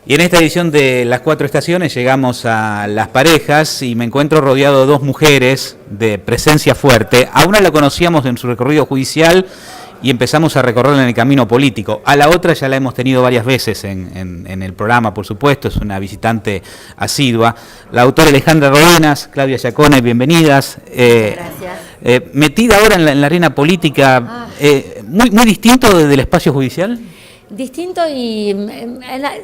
Y en esta edición de Las Cuatro Estaciones llegamos a las parejas y me encuentro rodeado de dos mujeres de presencia fuerte. A una la conocíamos en su recorrido judicial y empezamos a recorrerla en el camino político. A la otra ya la hemos tenido varias veces en el programa, por supuesto, es una visitante asidua. La autora Alejandra Rodenas, Claudia Giacone, bienvenidas. Gracias. Metida ahora en la arena política, muy distinto del espacio judicial. Distinto y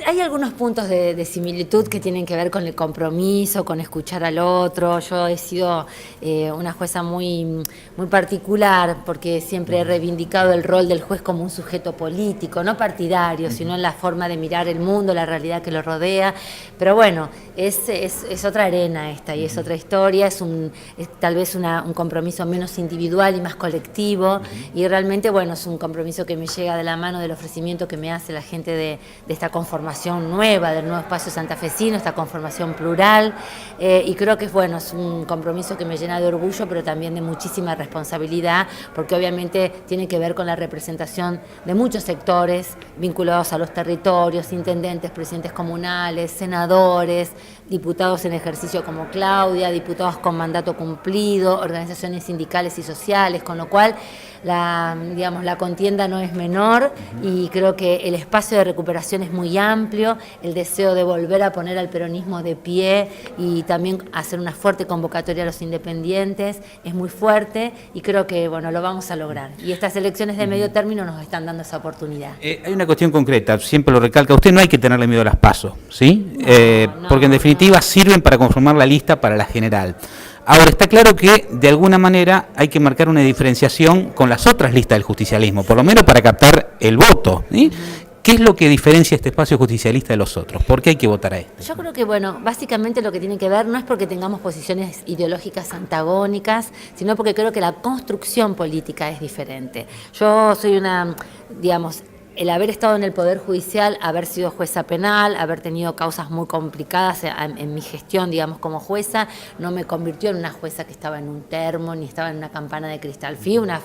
hay algunos puntos de similitud que tienen que ver con el compromiso, con escuchar al otro. Yo he sido una jueza muy particular porque siempre he reivindicado el rol del juez como un sujeto político, no partidario, sino en la forma de mirar el mundo, la realidad que lo rodea. Pero bueno, es otra arena esta y es otra historia, es tal vez un compromiso menos individual y más colectivo y realmente bueno, es un compromiso que me llega de la mano del ofrecimiento que me hace la gente de esta conformación nueva, del nuevo espacio santafesino, esta conformación plural, y creo que bueno, es un compromiso que me llena de orgullo, pero también de muchísima responsabilidad, porque obviamente tiene que ver con la representación de muchos sectores vinculados a los territorios, intendentes, presidentes comunales, senadores, diputados en ejercicio como Claudia, diputados con mandato cumplido, organizaciones sindicales y sociales, con lo cual la contienda no es menor y creo que el espacio de recuperación es muy amplio, el deseo de volver a poner al peronismo de pie y también hacer una fuerte convocatoria a los independientes es muy fuerte y creo que bueno, lo vamos a lograr. Y estas elecciones de medio término nos están dando esa oportunidad. Hay una cuestión concreta, siempre lo recalca usted, no hay que tenerle miedo a las PASO, ¿sí? Porque en definitiva sirven para conformar la lista para la general. Ahora, está claro que de alguna manera hay que marcar una diferenciación con las otras listas del justicialismo, por lo menos para captar el voto, ¿sí? ¿Qué es lo que diferencia este espacio justicialista de los otros? ¿Por qué hay que votar a este? Yo creo que, bueno, básicamente lo que tiene que ver no es porque tengamos posiciones ideológicas antagónicas, sino porque creo que la construcción política es diferente. Yo soy el haber estado en el Poder Judicial, haber sido jueza penal, haber tenido causas muy complicadas en mi gestión, como jueza, no me convirtió en una jueza que estaba en un termo ni estaba en una campana de cristal. Fui una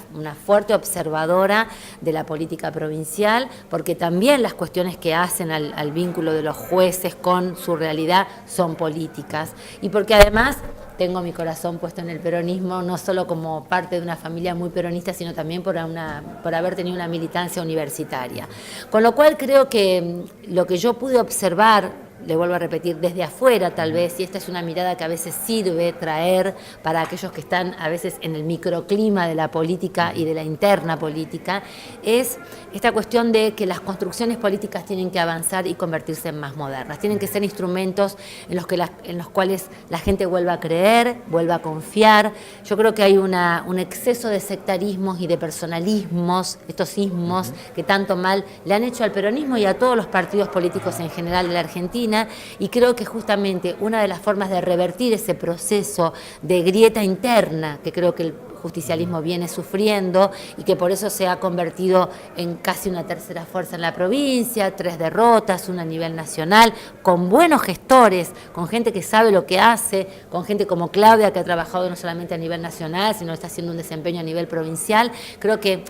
fuerte observadora de la política provincial, porque también las cuestiones que hacen al vínculo de los jueces con su realidad son políticas. Y porque además tengo mi corazón puesto en el peronismo, no solo como parte de una familia muy peronista, sino también por haber tenido una militancia universitaria. Con lo cual creo que lo que yo pude observar, le vuelvo a repetir, desde afuera tal vez, y esta es una mirada que a veces sirve traer para aquellos que están a veces en el microclima de la política y de la interna política, es esta cuestión de que las construcciones políticas tienen que avanzar y convertirse en más modernas. Tienen que ser instrumentos en los cuales la gente vuelva a creer, vuelva a confiar. Yo creo que hay un exceso de sectarismos y de personalismos, estos ismos que tanto mal le han hecho al peronismo y a todos los partidos políticos en general de la Argentina, y creo que justamente una de las formas de revertir ese proceso de grieta interna que creo que el justicialismo viene sufriendo y que por eso se ha convertido en casi una tercera fuerza en la provincia, 3 derrotas, una a nivel nacional, con buenos gestores, con gente que sabe lo que hace, con gente como Claudia que ha trabajado no solamente a nivel nacional, sino está haciendo un desempeño a nivel provincial. Creo que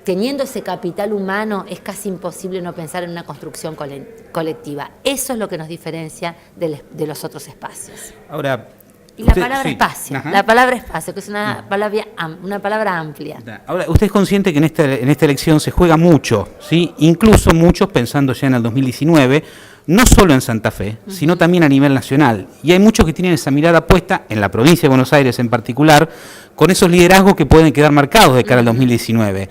teniendo ese capital humano es casi imposible no pensar en una construcción colectiva. Eso es lo que nos diferencia de los otros espacios. Ahora, y la palabra espacio, la palabra espacio, que es una palabra amplia. Ahora, usted es consciente que en esta elección se juega mucho, ¿sí? Incluso muchos pensando ya en el 2019, no solo en Santa Fe, sino también a nivel nacional. Y hay muchos que tienen esa mirada puesta, en la provincia de Buenos Aires en particular, con esos liderazgos que pueden quedar marcados de cara al 2019.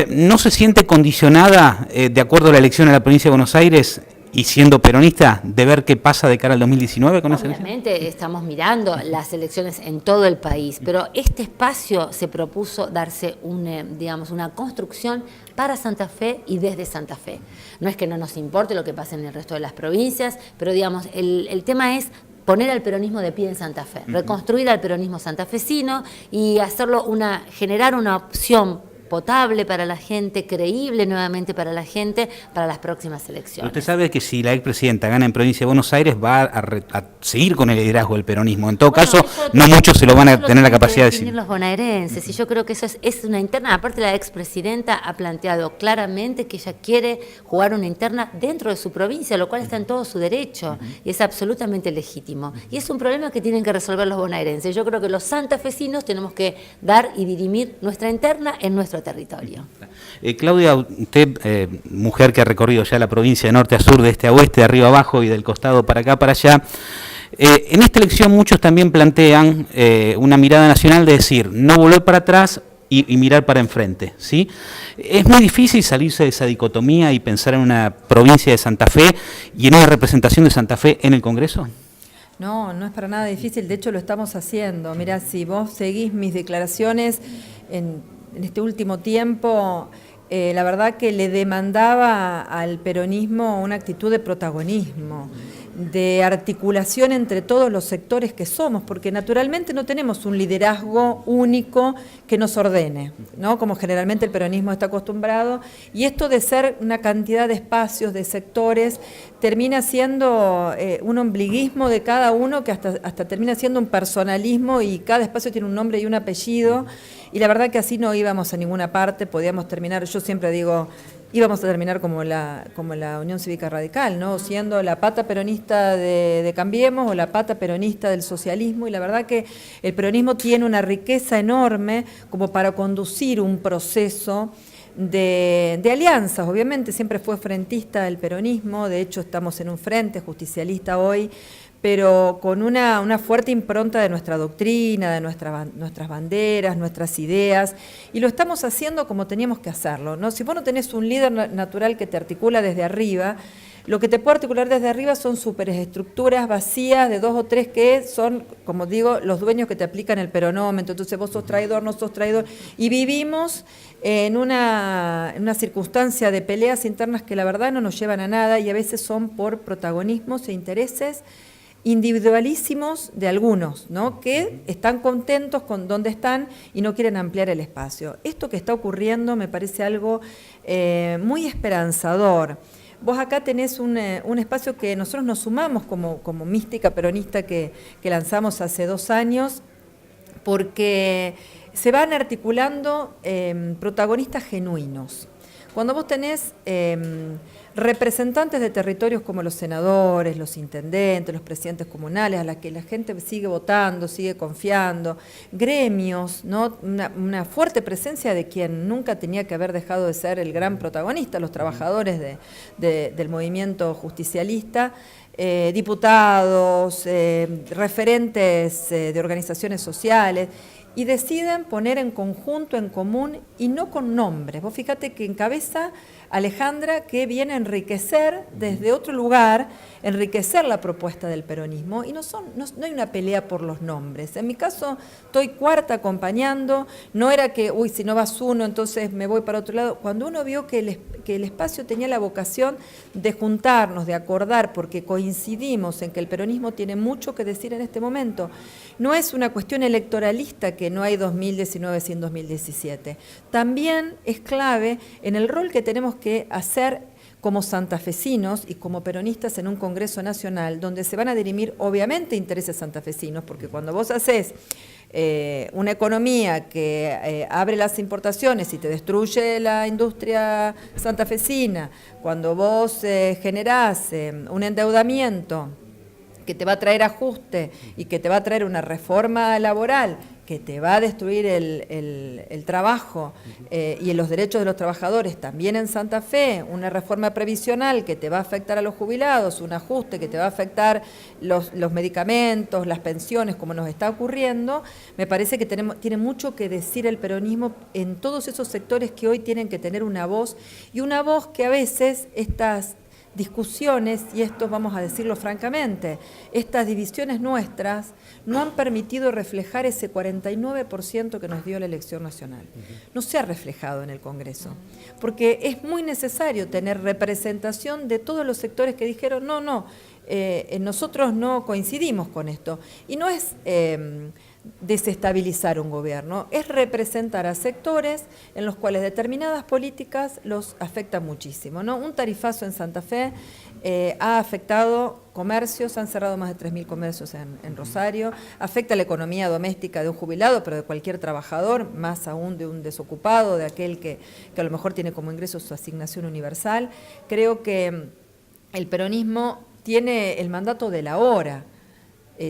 ¿No se siente condicionada, de acuerdo a la elección en la provincia de Buenos Aires, y siendo peronista, de ver qué pasa de cara al 2019 con esa elección? Obviamente estamos mirando las elecciones en todo el país, pero este espacio se propuso darse una construcción para Santa Fe y desde Santa Fe. No es que no nos importe lo que pase en el resto de las provincias, pero el tema es poner al peronismo de pie en Santa Fe, reconstruir al peronismo santafesino y generar una opción potable para la gente, creíble nuevamente para la gente, para las próximas elecciones. Usted sabe que si la expresidenta gana en Provincia de Buenos Aires va a seguir con el liderazgo del peronismo. En todo caso, no muchos se lo van a tener la capacidad de decir. Los bonaerenses, y yo creo que eso es una interna. Aparte, la expresidenta ha planteado claramente que ella quiere jugar una interna dentro de su provincia, lo cual está en todo su derecho y es absolutamente legítimo. Y es un problema que tienen que resolver los bonaerenses. Yo creo que los santafesinos tenemos que dar y dirimir nuestra interna en nuestro territorio. Claudia, usted, mujer que ha recorrido ya la provincia de norte a sur, de este a oeste, de arriba a abajo y del costado para acá, para allá, en esta elección muchos también plantean una mirada nacional de decir, no volver para atrás y mirar para enfrente, ¿sí? Es muy difícil salirse de esa dicotomía y pensar en una provincia de Santa Fe y en una representación de Santa Fe en el Congreso. No, no es para nada difícil, de hecho lo estamos haciendo. Mirá, si vos seguís mis declaraciones en este último tiempo, la verdad que le demandaba al peronismo una actitud de protagonismo, de articulación entre todos los sectores que somos, porque naturalmente no tenemos un liderazgo único que nos ordene, ¿no? Como generalmente el peronismo está acostumbrado, y esto de ser una cantidad de espacios, de sectores, termina siendo un ombliguismo de cada uno que hasta termina siendo un personalismo y cada espacio tiene un nombre y un apellido, y la verdad que así no íbamos a ninguna parte, podíamos terminar, yo siempre digo, íbamos a terminar como la Unión Cívica Radical, ¿no? Siendo la pata peronista de Cambiemos o la pata peronista del socialismo, y la verdad que el peronismo tiene una riqueza enorme como para conducir un proceso de alianzas. Obviamente siempre fue frentista el peronismo, de hecho estamos en un frente justicialista hoy, pero con una fuerte impronta de nuestra doctrina, de nuestras banderas, nuestras ideas, y lo estamos haciendo como teníamos que hacerlo, ¿no? Si vos no tenés un líder natural que te articula desde arriba, lo que te puede articular desde arriba son superestructuras vacías de 2 o 3 que son, como digo, los dueños que te aplican el peronómetro, entonces vos sos traidor, no sos traidor, y vivimos en una circunstancia de peleas internas que la verdad no nos llevan a nada y a veces son por protagonismos e intereses individualísimos de algunos, ¿no? Que están contentos con donde están y no quieren ampliar el espacio. Esto que está ocurriendo me parece algo muy esperanzador. Vos acá tenés un espacio que nosotros nos sumamos como mística peronista que lanzamos hace 2 años, porque se van articulando protagonistas genuinos. Cuando vos tenés representantes de territorios como los senadores, los intendentes, los presidentes comunales, a las que la gente sigue votando, sigue confiando, gremios, ¿no? Una fuerte presencia de quien nunca tenía que haber dejado de ser el gran protagonista, los trabajadores del movimiento justicialista, diputados, referentes de organizaciones sociales, y deciden poner en conjunto, en común, y no con nombres. Vos fíjate que encabeza Alejandra, que viene a enriquecer desde otro lugar, enriquecer la propuesta del peronismo, y no hay una pelea por los nombres. En mi caso, estoy cuarta acompañando, no era que, uy, si no vas uno, entonces me voy para otro lado. Cuando uno vio que el espacio tenía la vocación de juntarnos, de acordar, porque coincidimos en que el peronismo tiene mucho que decir en este momento. No es una cuestión electoralista que no hay 2019 sin 2017. También es clave en el rol que tenemos que hacer como santafesinos y como peronistas en un Congreso Nacional, donde se van a dirimir obviamente intereses santafesinos, porque cuando vos haces una economía que abre las importaciones y te destruye la industria santafesina, cuando vos generás un endeudamiento que te va a traer ajuste y que te va a traer una reforma laboral que te va a destruir el trabajo y los derechos de los trabajadores también en Santa Fe, una reforma previsional que te va a afectar a los jubilados, un ajuste que te va a afectar los medicamentos, las pensiones, como nos está ocurriendo, me parece que tiene mucho que decir el peronismo en todos esos sectores que hoy tienen que tener una voz, y una voz que a veces estas discusiones, y esto vamos a decirlo francamente, estas divisiones nuestras no han permitido reflejar ese 49% que nos dio la elección nacional. No se ha reflejado en el Congreso, porque es muy necesario tener representación de todos los sectores que dijeron, nosotros no coincidimos con esto. Y no es desestabilizar un gobierno, es representar a sectores en los cuales determinadas políticas los afectan muchísimo, ¿no? Un tarifazo en Santa Fe ha afectado comercios, han cerrado más de 3.000 comercios en Rosario, afecta la economía doméstica de un jubilado, pero de cualquier trabajador, más aún de un desocupado, de aquel que a lo mejor tiene como ingreso su asignación universal. Creo que el peronismo tiene el mandato de la hora,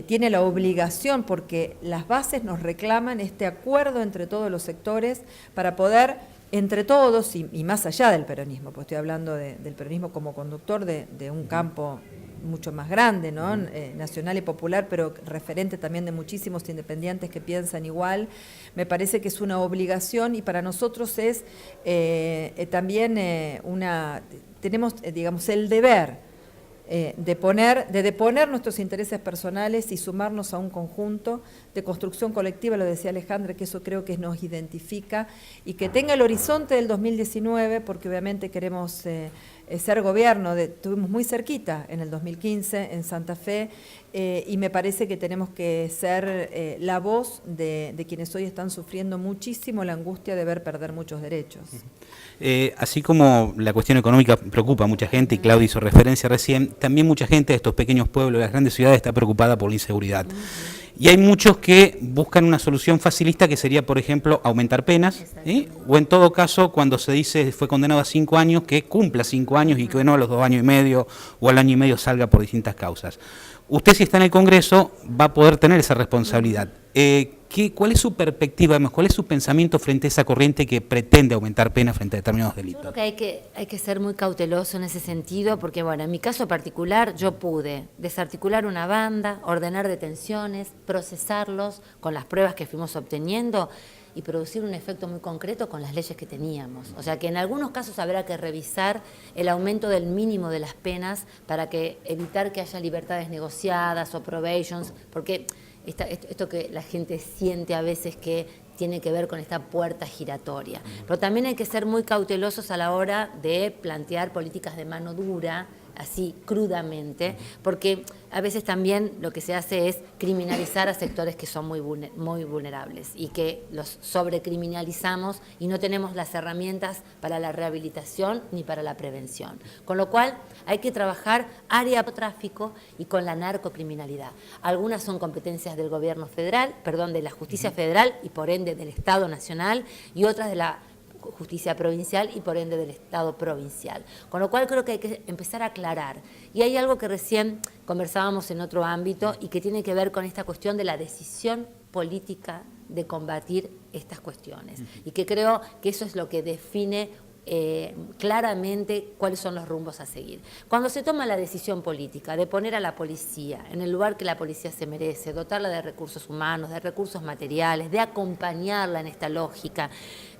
tiene la obligación, porque las bases nos reclaman este acuerdo entre todos los sectores para poder, entre todos, y más allá del peronismo, pues estoy hablando del peronismo como conductor de un campo mucho más grande, ¿no? Nacional y popular, pero referente también de muchísimos independientes que piensan igual. Me parece que es una obligación, y para nosotros es también tenemos, digamos, el deber de deponer nuestros intereses personales y sumarnos a un conjunto de construcción colectiva, lo decía Alejandra, que eso creo que nos identifica, y que tenga el horizonte del 2019, porque obviamente queremos ser gobierno. Estuvimos muy cerquita en el 2015 en Santa Fe, y me parece que tenemos que ser la voz de quienes hoy están sufriendo muchísimo la angustia de ver perder muchos derechos. Así como la cuestión económica preocupa a mucha gente, y Claudia hizo referencia recién, también mucha gente de estos pequeños pueblos, de las grandes ciudades, está preocupada por la inseguridad. Y hay muchos que buscan una solución facilista, que sería, por ejemplo, aumentar penas, o en todo caso, cuando se dice fue condenado a 5 años, que cumpla 5 años y que no a los 2 años y medio o al año y medio salga por distintas causas. Usted, si está en el Congreso, va a poder tener esa responsabilidad. ¿Cuál es su perspectiva, cuál es su pensamiento frente a esa corriente que pretende aumentar penas frente a determinados delitos? Yo creo que hay que ser muy cauteloso en ese sentido, porque bueno, en mi caso particular yo pude desarticular una banda, ordenar detenciones, procesarlos con las pruebas que fuimos obteniendo y producir un efecto muy concreto con las leyes que teníamos. O sea que en algunos casos habrá que revisar el aumento del mínimo de las penas para evitar que haya libertades negociadas o probations, porque esto que la gente siente a veces que tiene que ver con esta puerta giratoria. Pero también hay que ser muy cautelosos a la hora de plantear políticas de mano dura, así crudamente, porque a veces también lo que se hace es criminalizar a sectores que son muy vulnerables y que los sobrecriminalizamos y no tenemos las herramientas para la rehabilitación ni para la prevención. Con lo cual hay que trabajar área de tráfico y con la narcocriminalidad. Algunas son competencias del gobierno federal, de la justicia federal y por ende del Estado nacional, y otras de la justicia provincial y por ende del Estado provincial. Con lo cual creo que hay que empezar a aclarar. Y hay algo que recién conversábamos en otro ámbito y que tiene que ver con esta cuestión de la decisión política de combatir estas cuestiones. Y que creo que eso es lo que define claramente cuáles son los rumbos a seguir. Cuando se toma la decisión política de poner a la policía en el lugar que la policía se merece, dotarla de recursos humanos, de recursos materiales, de acompañarla en esta lógica,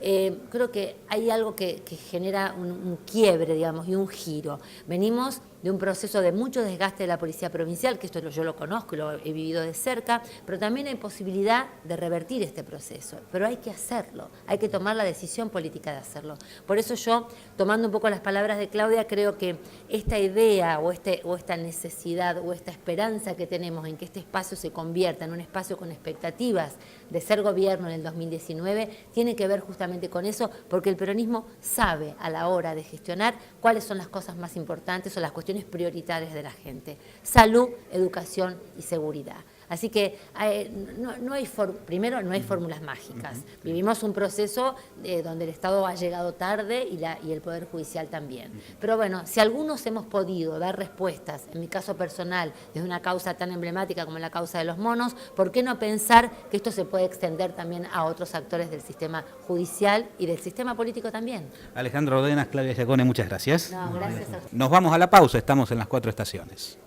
creo que hay algo que genera un quiebre, digamos, y un giro. Venimos de un proceso de mucho desgaste de la policía provincial, que esto yo lo conozco y lo he vivido de cerca, pero también hay posibilidad de revertir este proceso. Pero hay que hacerlo, hay que tomar la decisión política de hacerlo. Por eso yo, tomando un poco las palabras de Claudia, creo que esta idea o esta necesidad o esta esperanza que tenemos en que este espacio se convierta en un espacio con expectativas de ser gobierno en el 2019, tiene que ver justamente con eso, porque el peronismo sabe a la hora de gestionar cuáles son las cosas más importantes o las cuestiones prioritarias de la gente: salud, educación y seguridad. Así que primero no hay fórmulas mágicas. Vivimos un proceso donde el Estado ha llegado tarde y el Poder Judicial también. Pero bueno, si algunos hemos podido dar respuestas, en mi caso personal, desde una causa tan emblemática como la causa de los monos, ¿por qué no pensar que esto se puede extender también a otros actores del sistema judicial y del sistema político también? Alejandra Ordenas, Claudia Giacone, muchas gracias. No, gracias a usted. Nos vamos a la pausa, estamos en las 4 estaciones.